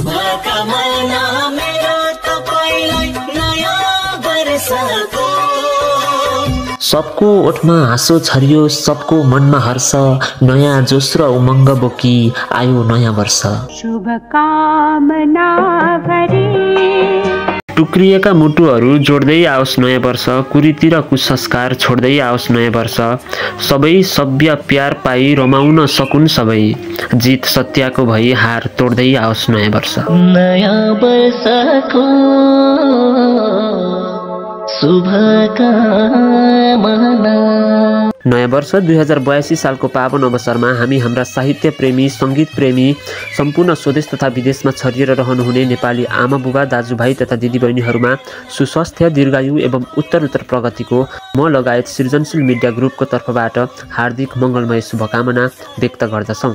शुभकामना मेरो तपाईलाई नयाँ वर्षको। सबको ओठमा हाँसो छरियो, सबको मनमा हर्ष, नयाँ जोश र उमङ्ग बोकी आयो नयाँ वर्ष। शुभकामना गरी टुक्रिएका मुटुहरू जोड्दै आओस् नयाँ वर्ष, कुरीति र कुसंस्कार छोड्दै आओस् नयाँ वर्ष। सबै सभ्य प्यार पाई रमाउन सकुन् सबै, जित सत्यको भई हार तोड्दै आओस् नयाँ वर्ष। नयाँ वर्षको शुभकामना। नयाँ वर्ष 2082 सालको पावन अवसरमा हामी हाम्रा साहित्य प्रेमी, सङ्गीत प्रेमी, सम्पूर्ण स्वदेश तथा विदेशमा छरिएर रहनुहुने नेपाली आमा बुबा, दाजुभाइ तथा दिदीबहिनीहरूमा सुस्वास्थ्य, दीर्घायु एवं उत्तरोत्तर प्रगतिको म लगायत सृजनशील मिडिया ग्रुपको तर्फबाट हार्दिक मङ्गलमय शुभकामना व्यक्त गर्दछौँ।